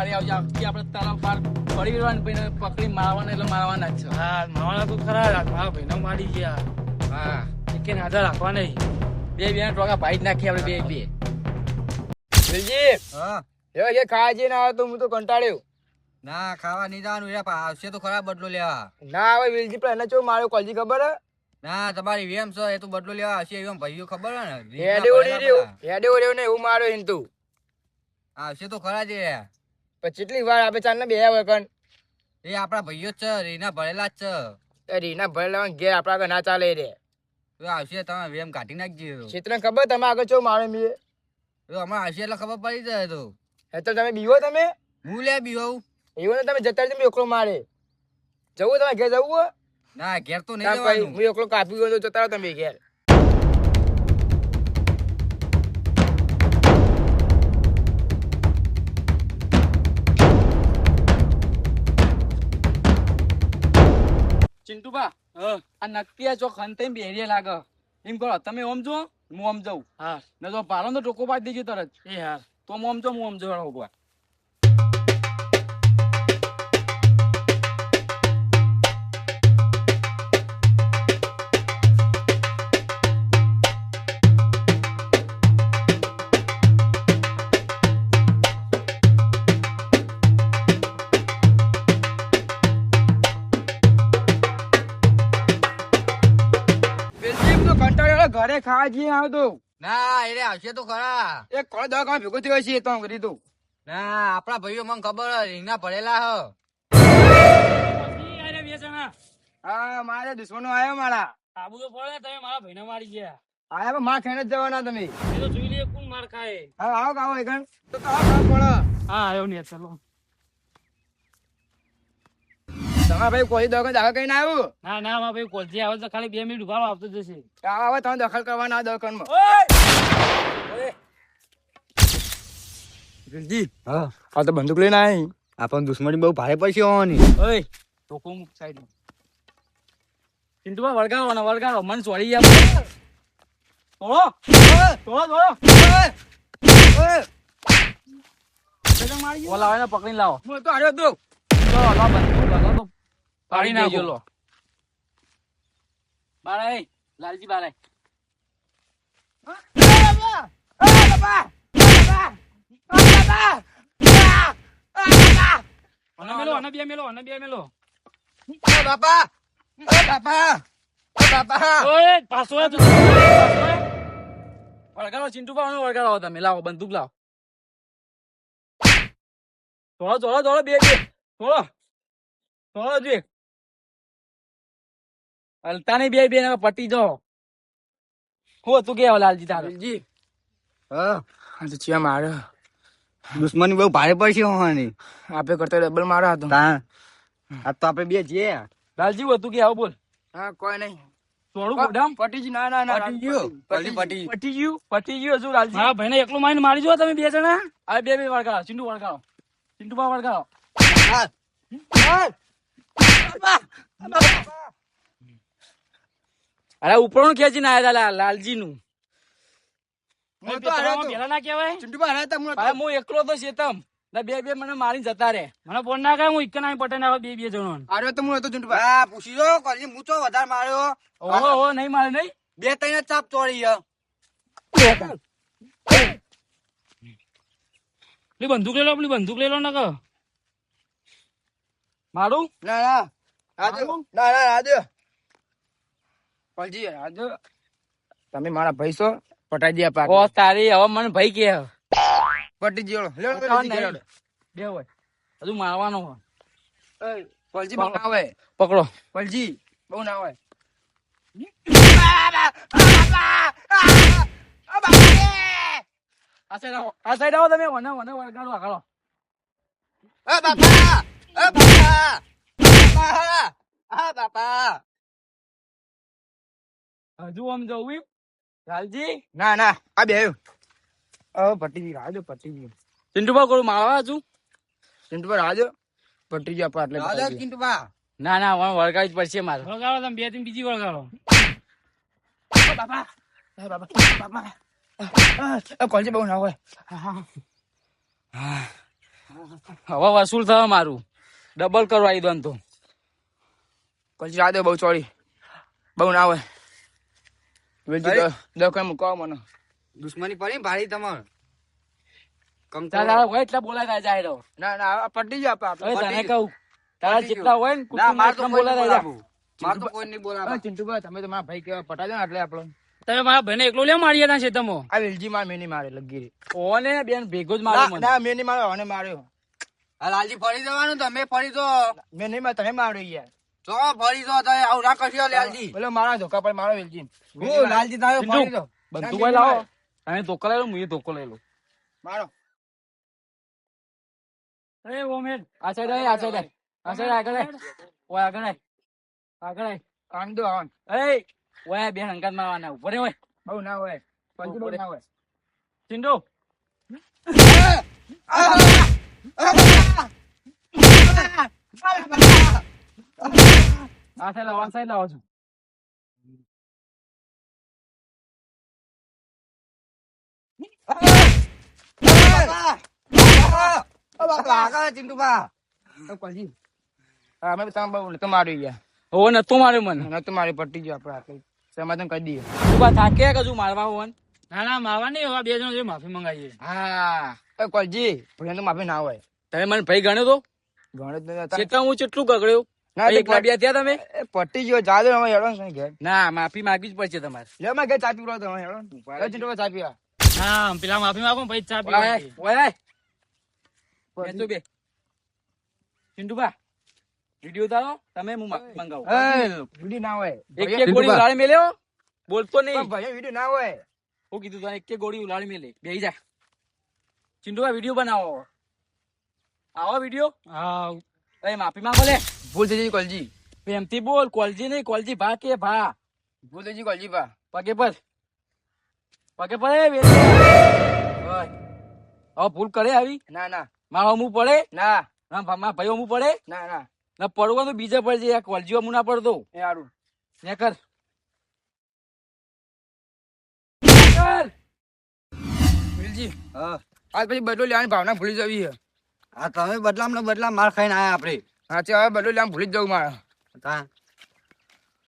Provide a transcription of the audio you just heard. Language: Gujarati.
વાળી આવજે. આખી આપણે તારા પાર પડી ગયેલા ભાઈને પકડી મારવાના એટલે મારવાના જ છે. હા માવાના તો ખરા મારા ભાઈને મારી ગયા. હા કે નાદા રાખવા નહીં. બે ટોકા ભાઈ જ નાખીએ આપણે બે. દિલજી હા એ ખાવા જઈએ ને આવે તો હું તો કંટાળ્યો. ના ખાવા નહીં જવાનું આવશે તો ખરા બદલો લેવા. ના આવે વિલજી પણ એને ચો માર્યો કોલજી ખબર હે? ના તમારી વેમ છે એ તો બદલો લેવા આવશે એમ ભાઈઓ ખબર હે ને હેડે ઓડ્યો ને એવું માર્યો એને તું. આવશે તો ખરા જ એ. પણ કેટલી વાર આપણે ચાલ ને બે આવે કણ. એ આપણા ભાઈઓ જ છે રીના ભરેલા જ છે. રીના ભરેલા ઘેર આપડા આગળ ના ચાલે રે. તો આવશે તમે વેમ કાઢી નાખજે. ચિત્ર ખબર તમે આગળ ચો મારે મીએ તો હમણાં આવશે એટલે ખબર પડી જાય. તો તો તમે બીવો તમે હું લે બીવું એવું ને તમે જતા તમે એકલો મારે જવું તમે ઘેર જવું હોય? ના ઘેર તો નહીં ના ભાઈ જવાનું. હું એકલો કાપી ગયો તો જતા રહો તમે ઘેર. ચિંટુબા આ નક્કી આ ચોક હંતે બેરીએ લાગે એમ કરો તમે ઓમ જો હું ઓમ જાઉં. હા ને તો પાલો તો ટોકો પાડી દેજો તરત. એ હાર. તો હું ઓમ જાઉં હું ઓમ જાઉં ઉભા. ઘરે ખાવા જઈએ આવતો ના એ આવશે તો ખરા. એક કોણ દવા ભેગો થયો છે તો કરી તું. ના આપણા ભાઈઓ મને ખબર હે રીના ભરેલા હ. હા મારે દુશ્મનો આવ્યો મારા. આબુ તો પડે તમે મારા ભાઈને મારી ગયા. આયા પણ માર ખાઈને જ જવાના તમે. એ તો જોઈ લઈએ કોણ માર ખાય. હા આવો આવો એકણ તો આવો પડે. હા આવ્યો ને ચલો. તમારા ભાઈ કોઈ દવા દાખલ કરીને આવ્યું? ના ના મારા ભાઈ કોલજી આવે તો ખાલી 2 મિનિટ ઉભા આવતો જશે. હવે તમે દખલ કરવાના આ દવાખાનામાં. દિલજી હા આ તો બંદૂક લઈને આવી. આપણને દુશ્મની બહુ ભારે પડશે હોવાની. ઓય ટોકો મુક સાઈડ માં. ચિંટુબા વળગાવો ને વળગાવો મન છોડી ગયા. તોડો તોડો તોડો. ઓલા આવે પકડીને લાવો. હું તો હાર્યો તું. ચલો લો બંદૂક લો તો પાડી નાખો. લો બાળા લાલજી બાળા. અને બે મેલો બાપા બાપા બાપા. ઓય પાછો તું વળગાડો ચિંટુબા વળગાડો તમે લાવો બંદૂક લાવો. થોડો થોડો થોડો બે થોડો થોડો જ હલતા નહીં બે ને પટી જો. હું તું કે લાલજી તારું જી હા તો ચિયા મારે દુશ્મની બહુ ભારે પડશે હોવાની. આપે કરતા ડબલ મારા હતો. આ તો આપણે બે છીએ. લાલજી હતું કે આવું બોલ. હા કોઈ નહીં થોડું ગોડામ પટી ગયું. ના ના ના પટી ગયું. પટી ગયું હજુ લાલજી. મારા ભાઈને એકલો મારીને મારી જો તમે 2 જણા. આ બે વળગાડો ચિંટુ વળગાડો ચિંટુબા વળગાડો. અરે ઉપરનું ખેંચીને આવ્યા હતા લાલજી નું. પેલા ના કહેવાય. હું એકલો તો શેતમ બે મને મારીને જતા રે. મને ફોન ના કરે હું એક ના પટેને આવે 2 જણો. આર્યો તો હું હતો ચિંટુબા. હા પૂછી જો કોલી હું તો વધારે માર્યો. ઓહો નહીં મારે નહીં. 2-3 ચાપ તોડી. બંદૂક લઈ લો ના કહો. મારું ના ના ના ના રાજુ કોલજી રાજુ તમે મારા ભાઈ છો પટાઈ દે પાક. ઓ તારી હવે મને ભાઈ કે પટી ગયો. બે હોય હજુ મારવાનો હોય. કોલજી બહુ ના હોય. પકડો કોલજી બહુ ના હોય. આ સાઈડ આવો તમે મને વળગાડો આખડો. બાપા બાપા બાપા. હજુ આમ જવું લાલજી. ના ના આ બે પટી ગયું રાજુ પટી ગયું. ચિંટુબા કોણ મારવા હજુ? ચિંટુબા રાજુ પટી ગયું આપણે એટલે. ચિંટુબા ના ના વળગાડી જ પડશે મારે. વળગાડો તમે 2 થી બીજી વળગાડો. બાપા બાપા કોલજી બહુ ના હોય. હવે વસૂલ થવા મારું ડબલ કરવા આવી દો ને તો પછી રાતે બહુ ચોરી બહુ ના હોય વેલજી દુકાન મૂકવા મને દુશ્મની પડી ને ભારી તમારે તારા હોય એટલે બોલાય જાય રહ્યો ના ના આ પટી જ આપે આપણે હવે તને કહું તારા જેટલા હોય ને ના માર તો કુટુંબ કોઈ બોલાય જાય માર તો કોઈ નહીં બોલાવે ચિંટુભાઈ તમે તો મારા ભાઈ કેવા પટાજો ને એટલે આપણો તમે મારા ભાઈને એકલો લે મારીએ ત્યાં ખેતરમાં આ વેલજી માર મેની મારે લગી ઓને બેન ભેગો જ માર્યો મને ના મેની માર્યો અને માર્યો આ લાલજી ફરી જવાનું તમે ફરી જો મેં નહીં માર તમે માર્યો યાર જો ફરી જો તમે આવું ના કરશો લાલજી બોલો મારા ધોકા પર મારો વેલજી હું લાલજી તમે ફરી જો બંધુ ભાઈ લાવો તમે ધોકો લઈ લો હું ધોકો લઈ લો મારો એ ઓમેન આ સાઈડ આ સાઈડ આ સાઈડ આગળ આય. ઓય આગળ આય. આગળ આય. કાંદો આવન એય ઓય બેન અંગાત મારવાના ઉપર રે ઓય બહુ ના હોય પંચી બહુ ના હોય ચિંડો આ સાઈડ લાવો છું ચિંટુભા પછી અમે તમે બહુ તો માર્યો યાર ઓ નતો માર્યો મને ન તો મારી પટ્ટી ગયો આપણે આટલે સમાધાન કરી દઈએ તું બા થાકે કે હજુ મારવા હોન ના ના મારવા નહીં હવે બે જણ માફી મંગાવીએ હા એ કોલજી ભલે તો માફી ના હોય તમે મને ભાઈ ગણ્યો તો ગણિત નહીં કેટલા હું કેટલું કગડ્યો ના, તો એકલા બે થયા તમે એ પટ્ટી ગયો જાદે હવે હેડો ને ઘેર ના માફી માંગવી જ પડશે તમારે લે મેં ઘેર ચા પીવડો તો હેડો ને ચિંટુ ચા પીવા હા પેલા માફી માંગો પછી ચા ઓય પીવા ઓય બેસો બે ચિંટુબા વિડિયો તારો તમે હું માફી મંગાવું વિડીયો ના હોય એક ગોળી ઉલાળી મેલ્યો બોલતો નહીં ભાઈ વિડીયો ના હોય હું કીધું તને એક ગોળી ઉલાળી મેલે બેહી જા ચિંટુબા વિડિયો બનાવો આવો વિડિયો હા એ માફી માંગો લે ભૂલ થઈ ગઈ કોલજી પ્રેમથી બોલ કોલજી નહીં કોલજી ભા કે ભા ભૂલ થઈ ગઈ કોલજી પા પગે પર એ વેલી. ઓય. હવે ભૂલ કરે આવી ના ના મારા હમું પડે ના મારા ભાઈ હમું પડે ના ના ના પડવું તો બીજા પર છે કોલજી હમું ના પડતો એ હારું ને કર વિલજી હા આજ પછી બદલો લેવાની ભાવના ભૂલી જવી છે આ તમે બદલામ ને બદલામ માર ખાઈને આયા આપડે સાચે હવે બદલો લેવાનું ભૂલી જ જવું મારે તા